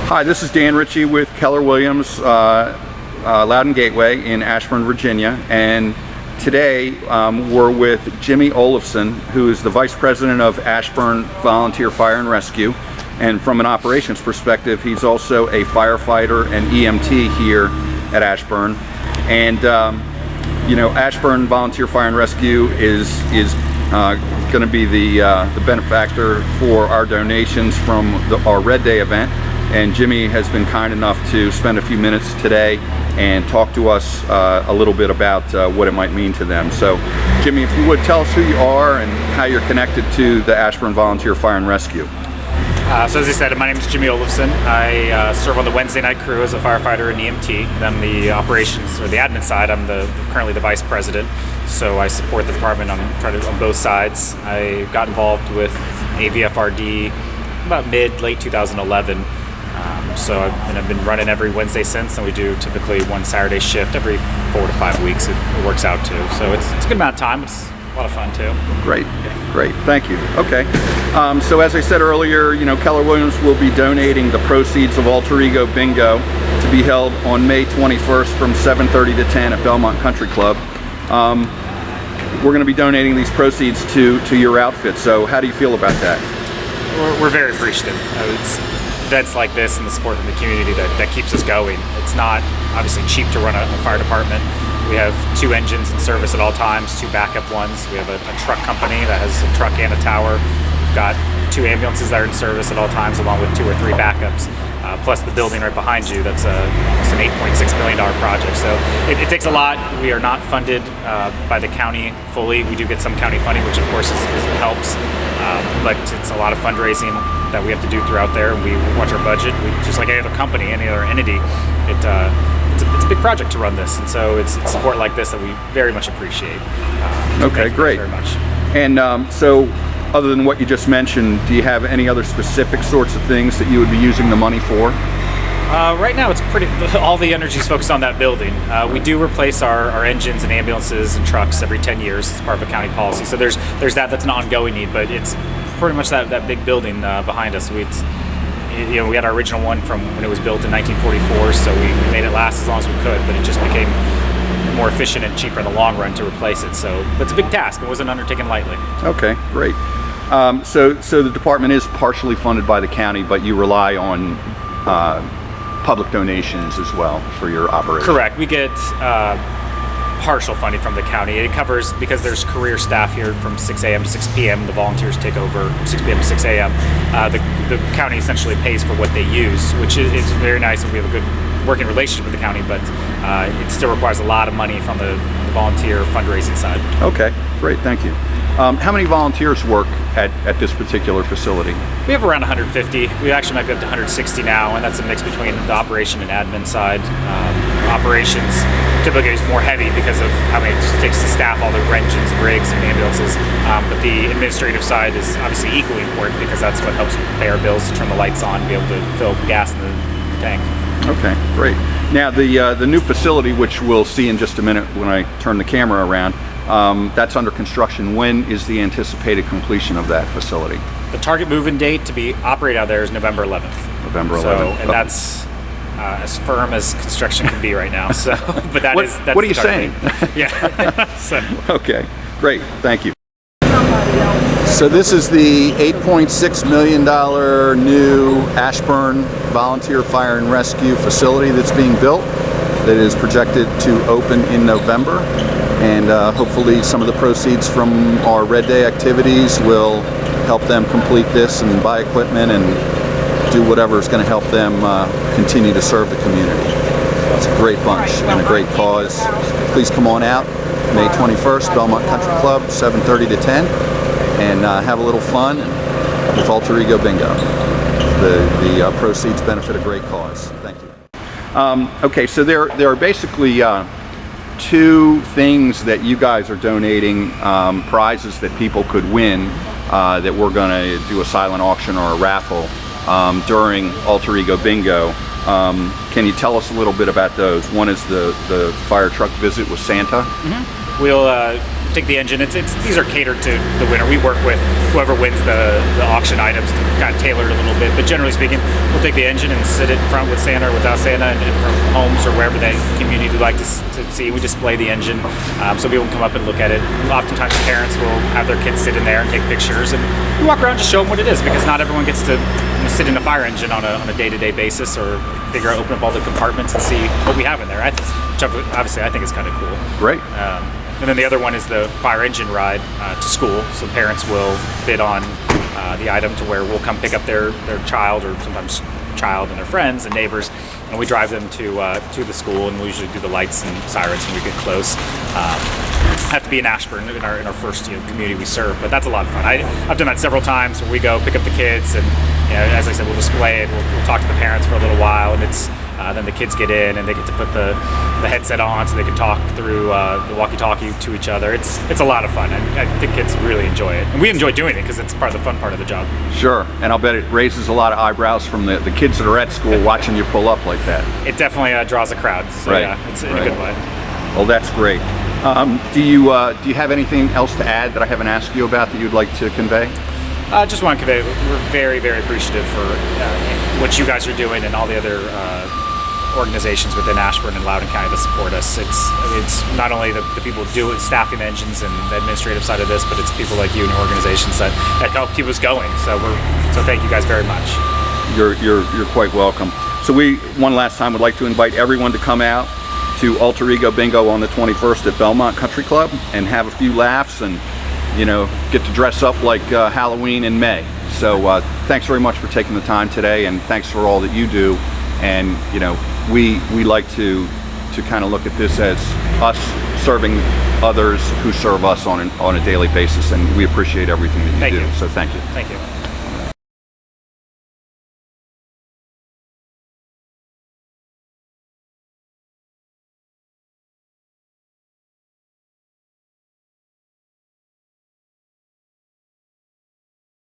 Hi, this is Dan Ritchie with Keller Williams Loudon Gateway in Ashburn, Virginia, and today we're with Jimmy Olafson, who is the Vice President of Ashburn Volunteer Fire and Rescue, and from an operations perspective he's also a firefighter and EMT here at Ashburn. And you know, Ashburn Volunteer Fire and Rescue is going to be the benefactor for our donations from our Red Day event, and Jimmy has been kind enough to spend a few minutes today and talk to us a little bit about what it might mean to them. So Jimmy, if you would tell us who you are and how you're connected to the Ashburn Volunteer Fire and Rescue. So as I said, my name is Jimmy Olafson. I serve on the Wednesday night crew as a firefighter and EMT. And on the operations or the admin side, I'm currently the vice president. So I support the department on both sides. I got involved with AVFRD about late 2011. I've been running every Wednesday since, and we do typically one Saturday shift every 4 to 5 weeks. It works out too. So it's a good amount of time. It's a lot of fun too. Great, great, thank you. Okay, so as I said earlier, you know, Keller Williams will be donating the proceeds of Alter Ego Bingo to be held on May 21st from 7:30 to 10 at Belmont Country Club. We're going to be donating these proceeds to your outfit. So how do you feel about that? We're very appreciative. It's events like this and the support from the community that keeps us going. It's not obviously cheap to run a fire department. We have 2 engines in service at all times, 2 backup ones. We have a truck company that has a truck and a tower. We've got 2 ambulances that are in service at all times, along with 2 or 3 backups, plus the building right behind you. That's almost an $8.6 million project. So it takes a lot. We are not funded by the county fully. We do get some county funding, which of course helps, but it's a lot of fundraising that we have to do throughout there. We watch our budget. Just like any other company, any other entity, it's a big project to run this, and so it's support like this that we very much appreciate. Okay, great. Very much. And so, other than what you just mentioned, do you have any other specific sorts of things that you would be using the money for? Right now, it's all the energy is focused on that building. We do replace our engines and ambulances and trucks every 10 years. It's part of a county policy. So there's that's an ongoing need, but it's pretty much that big building behind us. We had our original one from when it was built in 1944, so we made it last as long as we could, but it just became more efficient and cheaper in the long run to replace it. So it's a big task. It wasn't undertaken lightly. Okay, great. So the department is partially funded by the county, but you rely on public donations as well for your operation. Correct. We get partial funding from the county. It covers, because there's career staff here from 6 a.m. to 6 p.m. The volunteers take over 6 p.m. to 6 a.m. The county essentially pays for what they use, which is very nice, and we have a good working relationship with the county, but it still requires a lot of money from the volunteer fundraising side. Okay, great, thank you. How many volunteers work at this particular facility? We have around 150. We actually might be up to 160 now, and that's a mix between the operation and admin side. Operations typically is more heavy because of how many it takes to staff all the engines, rigs, and ambulances. But the administrative side is obviously equally important because that's what helps pay our bills, to turn the lights on, be able to fill gas in the tank. Okay, great. Now the new facility, which we'll see in just a minute when I turn the camera around, that's under construction. When is the anticipated completion of that facility? The target move-in date to be operated out there is November 11th. November 11th. So, and that's as firm as construction can be right now. So, but that's what are you saying? Yeah. So. Okay, great. Thank you. So this is the $8.6 million new Ashburn Volunteer Fire and Rescue facility that's being built, that is projected to open in November. And hopefully some of the proceeds from our Red Day activities will help them complete this and buy equipment and do whatever is going to help them continue to serve the community. It's a great bunch and a great cause. Please come on out, May 21st, Belmont Country Club, 7:30 to 10, and have a little fun with Alter Ego Bingo. The proceeds benefit a great cause. Thank you. Okay, so there are basically 2 things that you guys are donating, prizes that people could win, that we're going to do a silent auction or a raffle during Alter Ego Bingo. Can you tell us a little bit about those? One is the fire truck visit with Santa. Mm-hmm. We'll take the engine. These are catered to the winner. We work with whoever wins the auction items to kind of tailor it a little bit. But generally speaking, we'll take the engine and sit it in front with Santa or without Santa, and from homes or wherever the community would like to see. We display the engine so people can come up and look at it. Oftentimes parents will have their kids sit in there and take pictures, and we walk around to show them what it is, because not everyone gets to sit in a fire engine on a day-to-day basis, or open up all the compartments and see what we have in there, which obviously I think is kind of cool. Great. And then the other one is the fire engine ride to school. So parents will bid on the item to where we'll come pick up their child, or sometimes child and their friends and neighbors, and we drive them to the school, and we usually do the lights and sirens when we get close. Have to be in Ashburn in our first community we serve, but that's a lot of fun. I've done that several times where we go pick up the kids, and as I said, we'll display it. We'll talk to the parents for a little while, and it's then the kids get in and they get to put the headset on so they can talk through the walkie-talkie to each other. It's a lot of fun, and I think kids really enjoy it, and we enjoy doing it because it's part of the fun part of the job. Sure, and I'll bet it raises a lot of eyebrows from the kids that are at school watching you pull up like that. It definitely draws a crowd. So right. Yeah, it's in a good way. Well, that's great. Do you have anything else to add that I haven't asked you about that you'd like to convey? I just want to convey we're very, very appreciative for what you guys are doing, and all the other organizations within Ashburn and Loudoun County that support us. It's not only the people who staffing the engines and the administrative side of this, but it's people like you and your organizations that help keep us going. So thank you guys very much. You're quite welcome. So one last time would like to invite everyone to come out to Alter Ego Bingo on the 21st at Belmont Country Club and have a few laughs, and get to dress up like Halloween in May. So thanks very much for taking the time today, and thanks for all that you do. And we like to kind of look at this as us serving others who serve us on a daily basis, and we appreciate everything that you do. So thank you. Thank you.